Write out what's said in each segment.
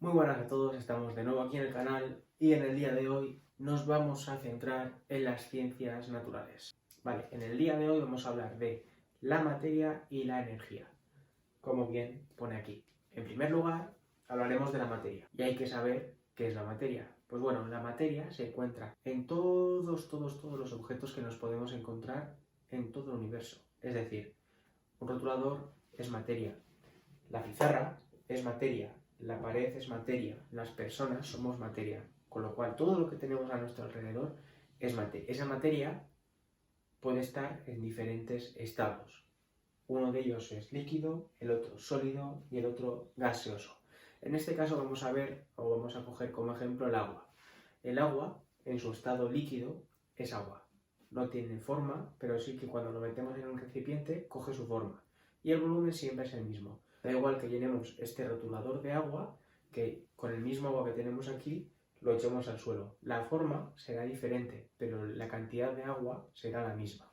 Muy buenas a todos, estamos de nuevo aquí en el canal y en el día de hoy nos vamos a centrar en las ciencias naturales. Vale, en el día de hoy vamos a hablar de la materia y la energía, como bien pone aquí. En primer lugar, hablaremos de la materia y hay que saber qué es la materia. Pues bueno, la materia se encuentra en todos los objetos que nos podemos encontrar en todo el universo. Es decir, un rotulador es materia, la pizarra es materia, la pared es materia, las personas somos materia, con lo cual todo lo que tenemos a nuestro alrededor es materia. Esa materia puede estar en diferentes estados. Uno de ellos es líquido, el otro sólido y el otro gaseoso. En este caso vamos a ver, o vamos a coger como ejemplo el agua. El agua, en su estado líquido, es agua. No tiene forma, pero sí que cuando lo metemos en un recipiente, coge su forma. Y el volumen siempre es el mismo. Da igual que llenemos este rotulador de agua, que con el mismo agua que tenemos aquí, lo echemos al suelo. La forma será diferente, pero la cantidad de agua será la misma.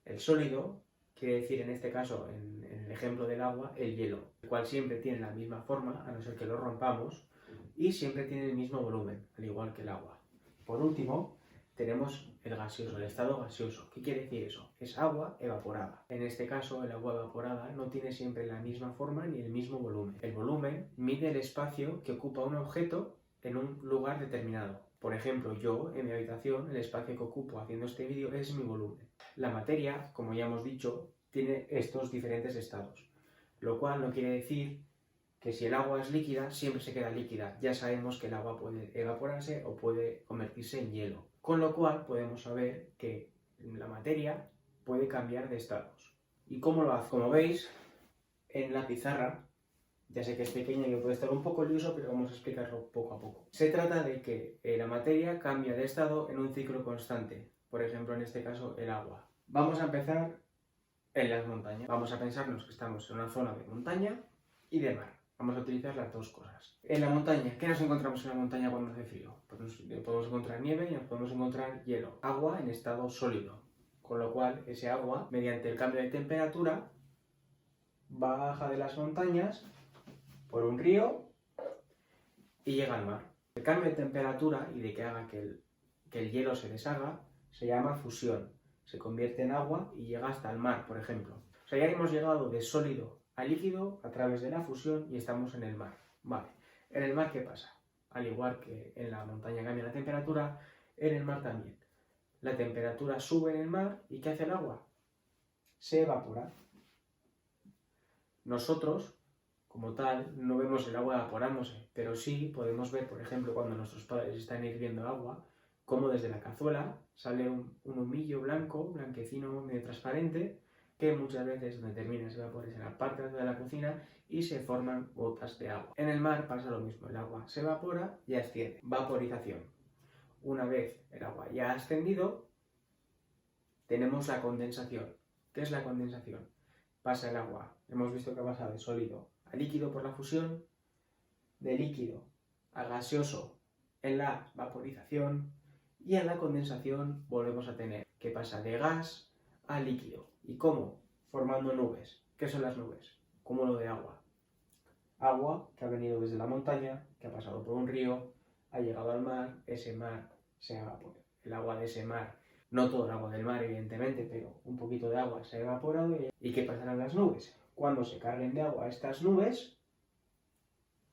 El sólido quiere decir, en este caso, en el ejemplo del agua, el hielo, el cual siempre tiene la misma forma, a no ser que lo rompamos, y siempre tiene el mismo volumen, al igual que el agua. Por último, tenemos el gaseoso, el estado gaseoso. ¿Qué quiere decir eso? Es agua evaporada. En este caso, el agua evaporada no tiene siempre la misma forma ni el mismo volumen. El volumen mide el espacio que ocupa un objeto en un lugar determinado. Por ejemplo, yo, en mi habitación, el espacio que ocupo haciendo este vídeo es mi volumen. La materia, como ya hemos dicho, tiene estos diferentes estados, lo cual no quiere decir que si el agua es líquida, siempre se queda líquida. Ya sabemos que el agua puede evaporarse o puede convertirse en hielo. Con lo cual podemos saber que la materia puede cambiar de estados. ¿Y cómo lo hace? Como veis, en la pizarra, ya sé que es pequeña y puede estar un poco lioso, pero vamos a explicarlo poco a poco. Se trata de que la materia cambia de estado en un ciclo constante. Por ejemplo, en este caso, el agua. Vamos a empezar en las montañas. Vamos a pensarnos que estamos en una zona de montaña y de mar. Vamos a utilizar las dos cosas. En la montaña, ¿qué nos encontramos en la montaña cuando hace frío? Pues podemos encontrar nieve y nos podemos encontrar hielo. Agua en estado sólido. Con lo cual, ese agua, mediante el cambio de temperatura, baja de las montañas por un río y llega al mar. El cambio de temperatura y de que haga que el hielo se deshaga se llama fusión. Se convierte en agua y llega hasta el mar, por ejemplo. O sea, ya hemos llegado de sólido a líquido a través de la fusión y estamos en el mar. Vale, en el mar, ¿qué pasa? Al igual que en la montaña cambia la temperatura, en el mar también. La temperatura sube en el mar y ¿qué hace el agua? Se evapora. Nosotros, como tal, no vemos el agua evaporándose, pero sí podemos ver, por ejemplo, cuando nuestros padres están hirviendo agua, cómo desde la cazuela sale un humillo blanco, blanquecino, medio transparente, que muchas veces donde termina ese vapor es en la parte de la cocina y se forman gotas de agua. En el mar pasa lo mismo, el agua se evapora y asciende. Vaporización. Una vez el agua ya ha ascendido, tenemos la condensación. ¿Qué es la condensación? Pasa el agua, hemos visto que pasa de sólido a líquido por la fusión, de líquido a gaseoso en la vaporización, y en la condensación volvemos a tener que pasa de gas a líquido. ¿Y cómo? Formando nubes. ¿Qué son las nubes? Cúmulo de agua. Agua que ha venido desde la montaña, que ha pasado por un río, ha llegado al mar, ese mar se evapora. El agua de ese mar, no todo el agua del mar evidentemente, pero un poquito de agua se ha evaporado. ¿Y qué pasarán las nubes? Cuando se carguen de agua estas nubes,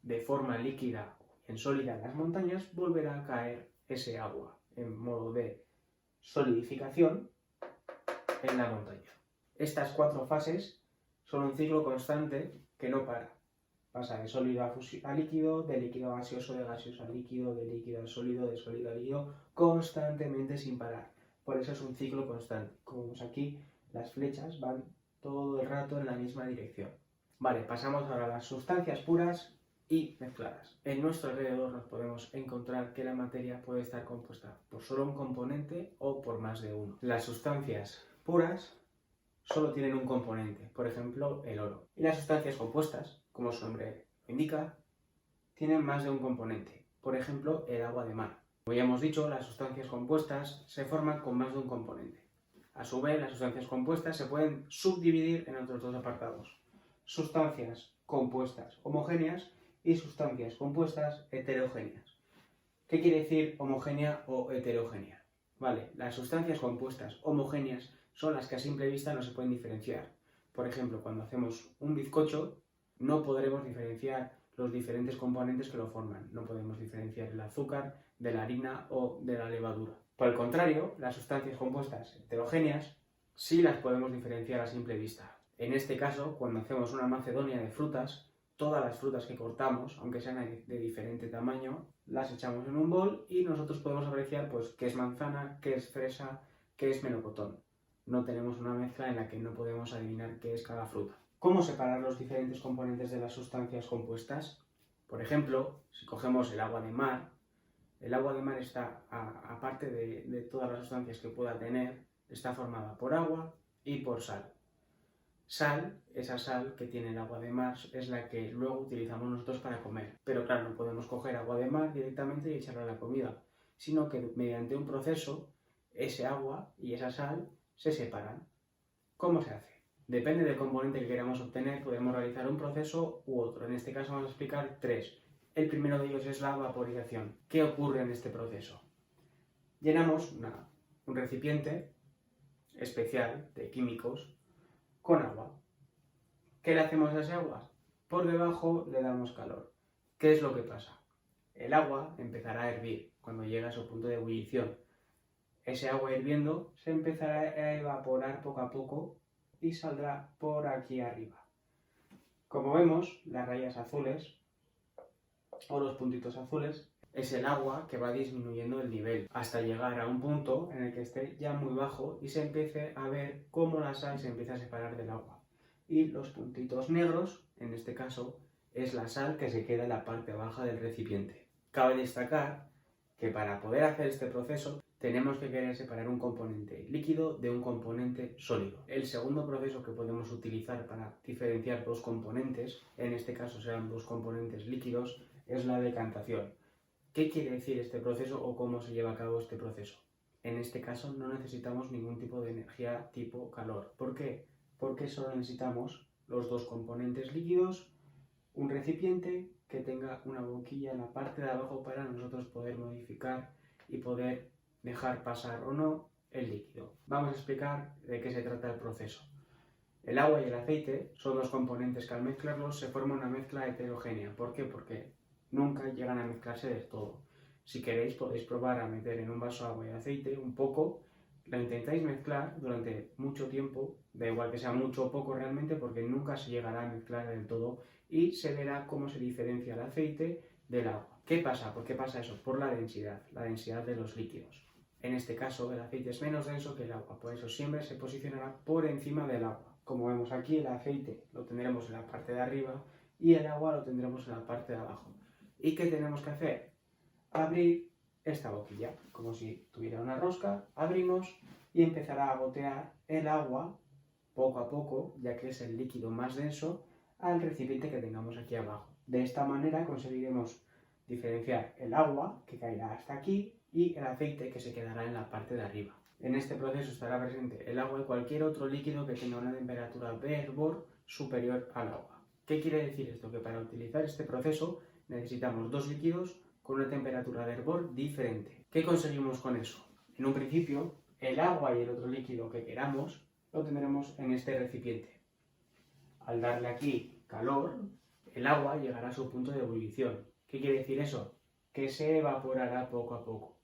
de forma líquida en sólida en las montañas, volverá a caer ese agua en modo de solidificación en la montaña. Estas cuatro fases son un ciclo constante que no para. Pasa de sólido a líquido, de líquido a gaseoso, de gaseoso a líquido, de líquido a sólido, de sólido a líquido, constantemente sin parar. Por eso es un ciclo constante. Como vemos aquí, las flechas van todo el rato en la misma dirección. Vale, pasamos ahora a las sustancias puras y mezcladas. En nuestro alrededor nos podemos encontrar que la materia puede estar compuesta por solo un componente o por más de uno. Las sustancias puras solo tienen un componente, por ejemplo, el oro. Y las sustancias compuestas, como su nombre indica, tienen más de un componente, por ejemplo, el agua de mar. Como ya hemos dicho, las sustancias compuestas se forman con más de un componente. A su vez, las sustancias compuestas se pueden subdividir en otros dos apartados. Sustancias compuestas homogéneas y sustancias compuestas heterogéneas. ¿Qué quiere decir homogénea o heterogénea? Vale, las sustancias compuestas homogéneas son las que a simple vista no se pueden diferenciar. Por ejemplo, cuando hacemos un bizcocho, no podremos diferenciar los diferentes componentes que lo forman. No podemos diferenciar el azúcar de la harina o de la levadura. Por el contrario, las sustancias compuestas heterogéneas sí las podemos diferenciar a simple vista. En este caso, cuando hacemos una macedonia de frutas, todas las frutas que cortamos, aunque sean de diferente tamaño, las echamos en un bol y nosotros podemos apreciar pues, qué es manzana, qué es fresa, qué es melocotón. No tenemos una mezcla en la que no podemos adivinar qué es cada fruta. ¿Cómo separar los diferentes componentes de las sustancias compuestas? Por ejemplo, si cogemos el agua de mar está, aparte de todas las sustancias que pueda tener, está formada por agua y por sal. Sal, esa sal que tiene el agua de mar, es la que luego utilizamos nosotros para comer. Pero claro, no podemos coger agua de mar directamente y echarla a la comida, sino que mediante un proceso, ese agua y esa sal se separan. ¿Cómo se hace? Depende del componente que queramos obtener, podemos realizar un proceso u otro. En este caso vamos a explicar tres. El primero de ellos es la vaporización. ¿Qué ocurre en este proceso? Llenamos un recipiente especial de químicos con agua. ¿Qué le hacemos a ese agua? Por debajo le damos calor. ¿Qué es lo que pasa? El agua empezará a hervir cuando llega a su punto de ebullición. Ese agua hirviendo se empezará a evaporar poco a poco y saldrá por aquí arriba. Como vemos, las rayas azules o los puntitos azules es el agua que va disminuyendo el nivel hasta llegar a un punto en el que esté ya muy bajo y se empiece a ver cómo la sal se empieza a separar del agua. Y los puntitos negros, en este caso, es la sal que se queda en la parte baja del recipiente. Cabe destacar que para poder hacer este proceso tenemos que querer separar un componente líquido de un componente sólido. El segundo proceso que podemos utilizar para diferenciar dos componentes, en este caso serán dos componentes líquidos, es la decantación. ¿Qué quiere decir este proceso o cómo se lleva a cabo este proceso? En este caso no necesitamos ningún tipo de energía tipo calor. ¿Por qué? Porque solo necesitamos los dos componentes líquidos, un recipiente que tenga una boquilla en la parte de abajo para nosotros poder modificar y poder dejar pasar o no el líquido. Vamos a explicar de qué se trata el proceso. El agua y el aceite son dos componentes que al mezclarlos se forma una mezcla heterogénea. ¿Por qué? Porque nunca llegan a mezclarse del todo. Si queréis podéis probar a meter en un vaso agua y aceite un poco, lo intentáis mezclar durante mucho tiempo, da igual que sea mucho o poco realmente porque nunca se llegará a mezclar del todo y se verá cómo se diferencia el aceite del agua. ¿Qué pasa? ¿Por qué pasa eso? Por la densidad de los líquidos. En este caso el aceite es menos denso que el agua, por eso siempre se posicionará por encima del agua. Como vemos aquí, el aceite lo tendremos en la parte de arriba y el agua lo tendremos en la parte de abajo. ¿Y qué tenemos que hacer? Abrir esta boquilla, como si tuviera una rosca, abrimos y empezará a gotear el agua poco a poco, ya que es el líquido más denso, al recipiente que tengamos aquí abajo. De esta manera conseguiremos diferenciar el agua, que caerá hasta aquí, y el aceite, que se quedará en la parte de arriba. En este proceso estará presente el agua y cualquier otro líquido que tenga una temperatura de hervor superior al agua. ¿Qué quiere decir esto? Que para utilizar este proceso necesitamos dos líquidos con una temperatura de hervor diferente. ¿Qué conseguimos con eso? En un principio, el agua y el otro líquido que queramos lo tendremos en este recipiente. Al darle aquí calor, el agua llegará a su punto de ebullición. ¿Qué quiere decir eso? Que se evaporará poco a poco.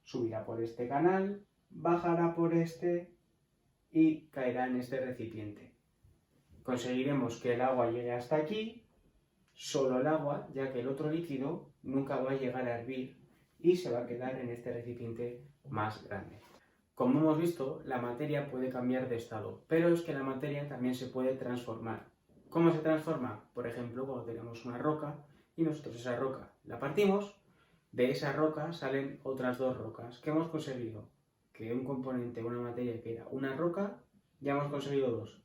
Subirá por este canal, bajará por este y caerá en este recipiente. Conseguiremos que el agua llegue hasta aquí, solo el agua, ya que el otro líquido nunca va a llegar a hervir y se va a quedar en este recipiente más grande. Como hemos visto, la materia puede cambiar de estado, pero es que la materia también se puede transformar. ¿Cómo se transforma? Por ejemplo, cuando tenemos una roca y nosotros esa roca la partimos, de esa roca salen otras dos rocas. ¿Qué hemos conseguido? Que un componente, una materia que era una roca, ya hemos conseguido dos.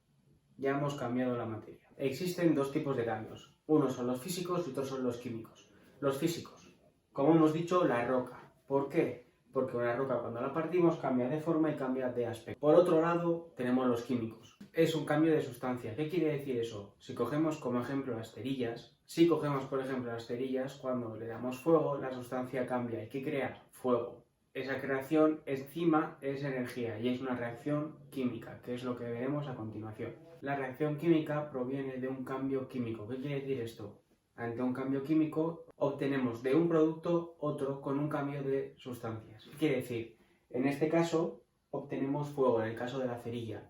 Ya hemos cambiado la materia. Existen dos tipos de cambios. Unos son los físicos y otros son los químicos. Los físicos, como hemos dicho, la roca. ¿Por qué? Porque una roca cuando la partimos cambia de forma y cambia de aspecto. Por otro lado, tenemos los químicos. Es un cambio de sustancia. ¿Qué quiere decir eso? Si cogemos como ejemplo las cerillas, Si cogemos, por ejemplo, las cerillas, cuando le damos fuego, la sustancia cambia. ¿Y qué crea? Fuego. Esa creación encima es energía y es una reacción química, que es lo que veremos a continuación. La reacción química proviene de un cambio químico. ¿Qué quiere decir esto? Ante un cambio químico obtenemos de un producto otro con un cambio de sustancias. ¿Qué quiere decir? En este caso obtenemos fuego, en el caso de la cerilla.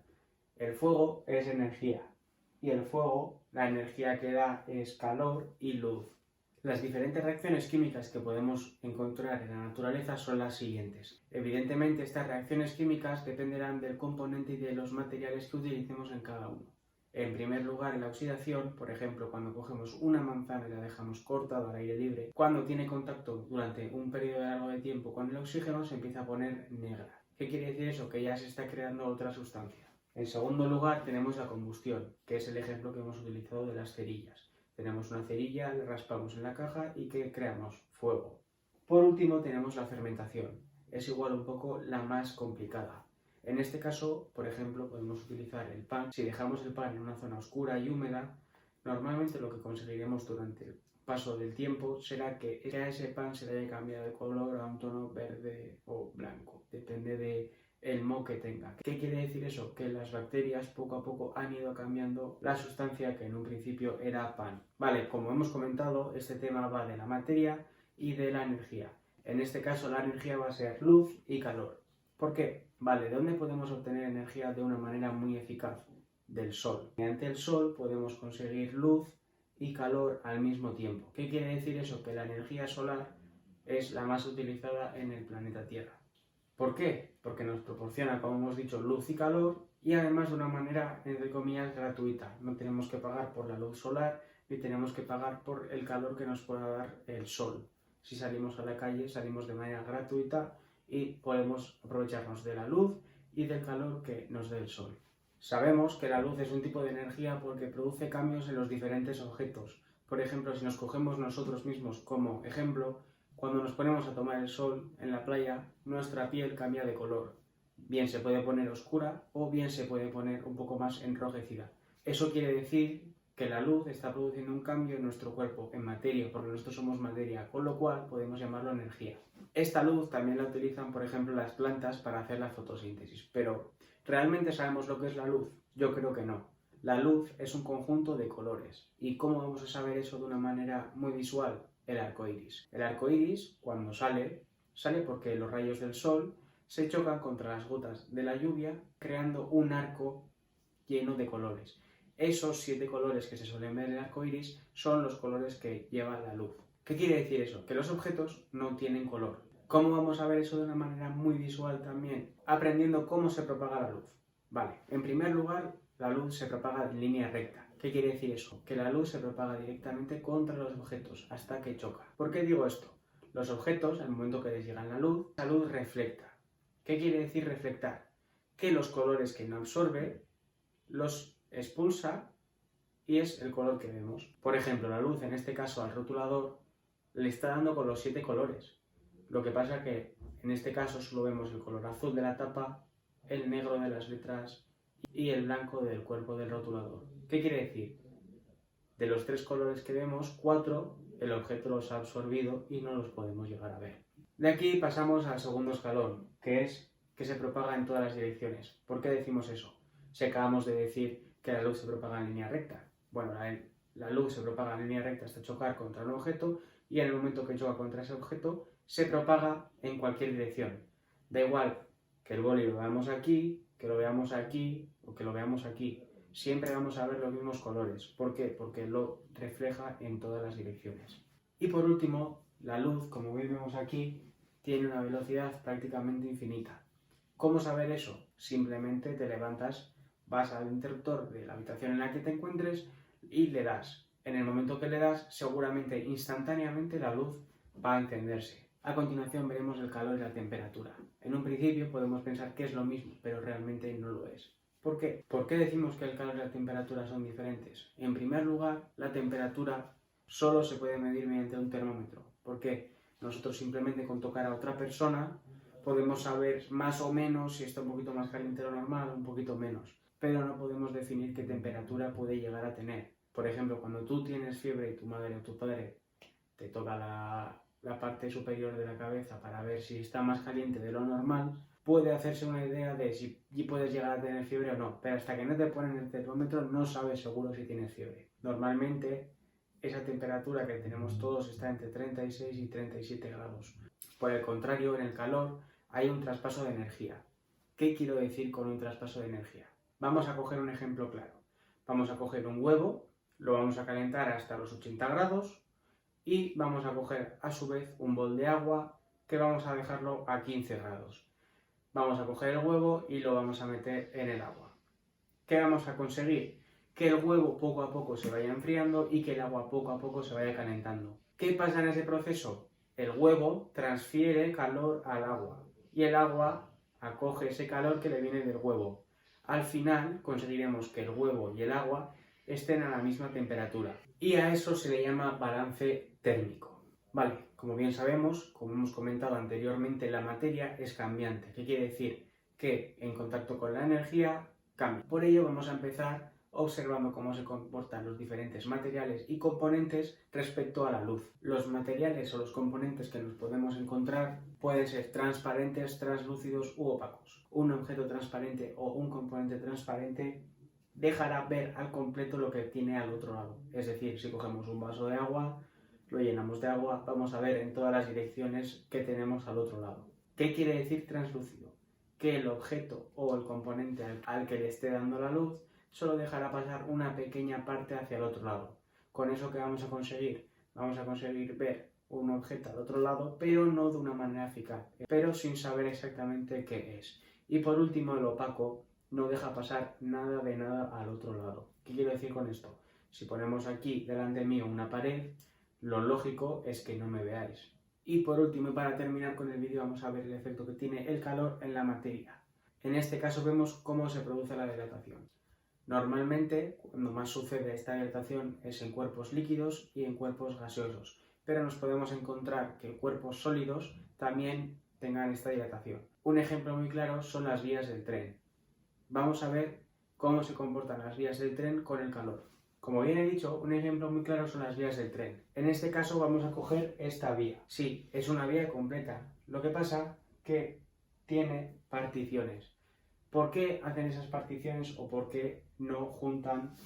El fuego es energía y el fuego, la energía que da es calor y luz. Las diferentes reacciones químicas que podemos encontrar en la naturaleza son las siguientes. Evidentemente, estas reacciones químicas dependerán del componente y de los materiales que utilicemos en cada uno. En primer lugar, la oxidación, por ejemplo, cuando cogemos una manzana y la dejamos cortada al aire libre, cuando tiene contacto durante un periodo largo de tiempo con el oxígeno, se empieza a poner negra. ¿Qué quiere decir eso? Que ya se está creando otra sustancia. En segundo lugar, tenemos la combustión, que es el ejemplo que hemos utilizado de las cerillas. Tenemos una cerilla, le raspamos en la caja y ¿qué creamos? Fuego. Por último, tenemos la fermentación. Es igual un poco la más complicada. En este caso, por ejemplo, podemos utilizar el pan. Si dejamos el pan en una zona oscura y húmeda, normalmente lo que conseguiremos durante el paso del tiempo será que a ese pan se le haya cambiado de color a un tono verde o blanco. Depende del moho que tenga. ¿Qué quiere decir eso? Que las bacterias poco a poco han ido cambiando la sustancia que en un principio era pan. Vale, como hemos comentado, este tema va de la materia y de la energía. En este caso la energía va a ser luz y calor. ¿Por qué? Vale, ¿de dónde podemos obtener energía de una manera muy eficaz? Del sol. Mediante el sol podemos conseguir luz y calor al mismo tiempo. ¿Qué quiere decir eso? Que la energía solar es la más utilizada en el planeta Tierra. ¿Por qué? Porque nos proporciona, como hemos dicho, luz y calor y además de una manera, entre comillas, gratuita. No tenemos que pagar por la luz solar ni tenemos que pagar por el calor que nos pueda dar el sol. Si salimos a la calle, salimos de manera gratuita y podemos aprovecharnos de la luz y del calor que nos dé el sol. Sabemos que la luz es un tipo de energía porque produce cambios en los diferentes objetos. Por ejemplo, si nos cogemos nosotros mismos como ejemplo, cuando nos ponemos a tomar el sol en la playa, nuestra piel cambia de color. Bien se puede poner oscura o bien se puede poner un poco más enrojecida. Eso quiere decir que la luz está produciendo un cambio en nuestro cuerpo, en materia, porque nosotros somos materia, con lo cual podemos llamarlo energía. Esta luz también la utilizan, por ejemplo, las plantas para hacer la fotosíntesis. Pero, ¿realmente sabemos lo que es la luz? Yo creo que no. La luz es un conjunto de colores. ¿Y cómo vamos a saber eso de una manera muy visual? El arco iris. El arco iris, cuando sale porque los rayos del sol se chocan contra las gotas de la lluvia, creando un arco lleno de colores. Esos 7 colores que se suelen ver en el arco iris son los colores que lleva la luz. ¿Qué quiere decir eso? Que los objetos no tienen color. ¿Cómo vamos a ver eso de una manera muy visual también? Aprendiendo cómo se propaga la luz. Vale, en primer lugar, la luz se propaga en línea recta. ¿Qué quiere decir eso? Que la luz se propaga directamente contra los objetos hasta que choca. ¿Por qué digo esto? Los objetos, en el momento que les llega la luz reflecta. ¿Qué quiere decir reflectar? Que los colores que no absorbe los expulsa y es el color que vemos. Por ejemplo, la luz, en este caso al rotulador, le está dando con los 7 colores. Lo que pasa que en este caso solo vemos el color azul de la tapa, el negro de las letras y el blanco del cuerpo del rotulador. ¿Qué quiere decir? De los 3 colores que vemos, 4 el objeto los ha absorbido y no los podemos llegar a ver. De aquí pasamos al segundo escalón, que es que se propaga en todas las direcciones. ¿Por qué decimos eso? Si acabamos de decir que la luz se propaga en línea recta. Bueno, la luz se propaga en línea recta hasta chocar contra un objeto y en el momento que choca contra ese objeto se propaga en cualquier dirección. Da igual que el boli lo veamos aquí, que lo veamos aquí o que lo veamos aquí. Siempre vamos a ver los mismos colores. ¿Por qué? Porque lo refleja en todas las direcciones. Y por último, la luz, como vemos aquí, tiene una velocidad prácticamente infinita. ¿Cómo saber eso? Simplemente te levantas, vas al interruptor de la habitación en la que te encuentres y le das. En el momento que le das, seguramente instantáneamente la luz va a encenderse. A continuación veremos el calor y la temperatura. En un principio podemos pensar que es lo mismo, pero realmente no lo es. ¿Por qué? ¿Por qué decimos que el calor y la temperatura son diferentes? En primer lugar, la temperatura solo se puede medir mediante un termómetro. ¿Por qué? Nosotros simplemente con tocar a otra persona podemos saber más o menos si está un poquito más caliente de lo normal o un poquito menos, pero no podemos definir qué temperatura puede llegar a tener. Por ejemplo, cuando tú tienes fiebre y tu madre o tu padre te toca la parte superior de la cabeza para ver si está más caliente de lo normal, puede hacerse una idea de si puedes llegar a tener fiebre o no, pero hasta que no te ponen el termómetro no sabes seguro si tienes fiebre. Normalmente esa temperatura que tenemos todos está entre 36 y 37 grados. Por el contrario, en el calor hay un traspaso de energía. ¿Qué quiero decir con un traspaso de energía? Vamos a coger un ejemplo claro. Vamos a coger un huevo, lo vamos a calentar hasta los 80 grados y vamos a coger a su vez un bol de agua que vamos a dejarlo a 15 grados. Vamos a coger el huevo y lo vamos a meter en el agua. ¿Qué vamos a conseguir? Que el huevo poco a poco se vaya enfriando y que el agua poco a poco se vaya calentando. ¿Qué pasa en ese proceso? El huevo transfiere calor al agua y el agua acoge ese calor que le viene del huevo. Al final conseguiremos que el huevo y el agua estén a la misma temperatura y a eso se le llama balance térmico. Vale, como bien sabemos, como hemos comentado anteriormente, la materia es cambiante. ¿Qué quiere decir? Que en contacto con la energía cambia. Por ello vamos a empezar observando cómo se comportan los diferentes materiales y componentes respecto a la luz. Los materiales o los componentes que nos podemos encontrar pueden ser transparentes, translúcidos u opacos. Un objeto transparente o un componente transparente dejará ver al completo lo que tiene al otro lado. Es decir, si cogemos un vaso de agua, lo llenamos de agua, vamos a ver en todas las direcciones que tenemos al otro lado. ¿Qué quiere decir translúcido? Que el objeto o el componente al que le esté dando la luz solo dejará pasar una pequeña parte hacia el otro lado. ¿Con eso qué vamos a conseguir? Vamos a conseguir ver un objeto al otro lado, pero no de una manera eficaz, pero sin saber exactamente qué es. Y por último, el opaco no deja pasar nada de nada al otro lado. ¿Qué quiero decir con esto? Si ponemos aquí delante mío una pared, lo lógico es que no me veáis. Y por último, y para terminar con el vídeo, vamos a ver el efecto que tiene el calor en la materia. En este caso vemos cómo se produce la dilatación. Normalmente, cuando más sucede esta dilatación es en cuerpos líquidos y en cuerpos gaseosos, pero nos podemos encontrar que cuerpos sólidos también tengan esta dilatación. Un ejemplo muy claro son las vías del tren. Vamos a ver cómo se comportan las vías del tren con el calor. Como bien he dicho, un ejemplo muy claro son las vías del tren. En este caso vamos a coger esta vía. Sí, es una vía completa. Lo que pasa que tiene particiones. ¿Por qué hacen esas particiones o por qué no juntan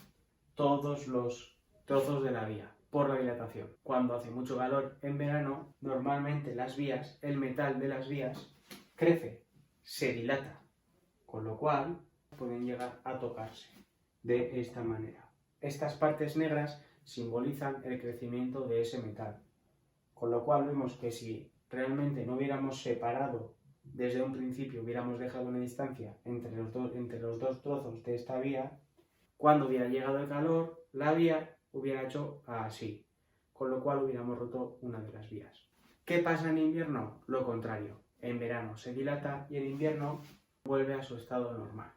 todos los trozos de la vía? Por la dilatación. Cuando hace mucho calor en verano, normalmente las vías, el metal de las vías, crece, se dilata, con lo cual pueden llegar a tocarse de esta manera. Estas partes negras simbolizan el crecimiento de ese metal, con lo cual vemos que si realmente no hubiéramos separado desde un principio, hubiéramos dejado una distancia entre los dos trozos de esta vía, cuando hubiera llegado el calor, la vía hubiera hecho así, con lo cual hubiéramos roto una de las vías. ¿Qué pasa en invierno? Lo contrario. En verano se dilata y en invierno vuelve a su estado normal.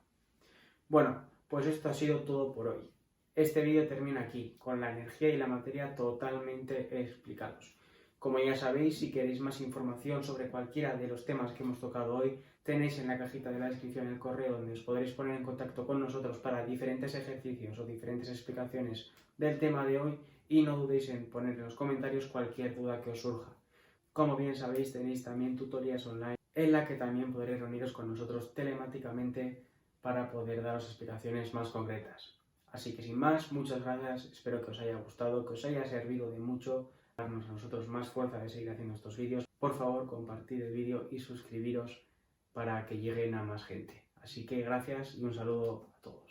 Bueno, pues esto ha sido todo por hoy. Este vídeo termina aquí, con la energía y la materia totalmente explicados. Como ya sabéis, si queréis más información sobre cualquiera de los temas que hemos tocado hoy, tenéis en la cajita de la descripción el correo donde os podréis poner en contacto con nosotros para diferentes ejercicios o diferentes explicaciones del tema de hoy y no dudéis en poner en los comentarios cualquier duda que os surja. Como bien sabéis, tenéis también tutorías online en la que también podréis reuniros con nosotros telemáticamente para poder daros explicaciones más concretas. Así que sin más, muchas gracias, espero que os haya gustado, que os haya servido de mucho, darnos a nosotros más fuerza de seguir haciendo estos vídeos. Por favor, compartid el vídeo y suscribiros para que lleguen a más gente. Así que gracias y un saludo a todos.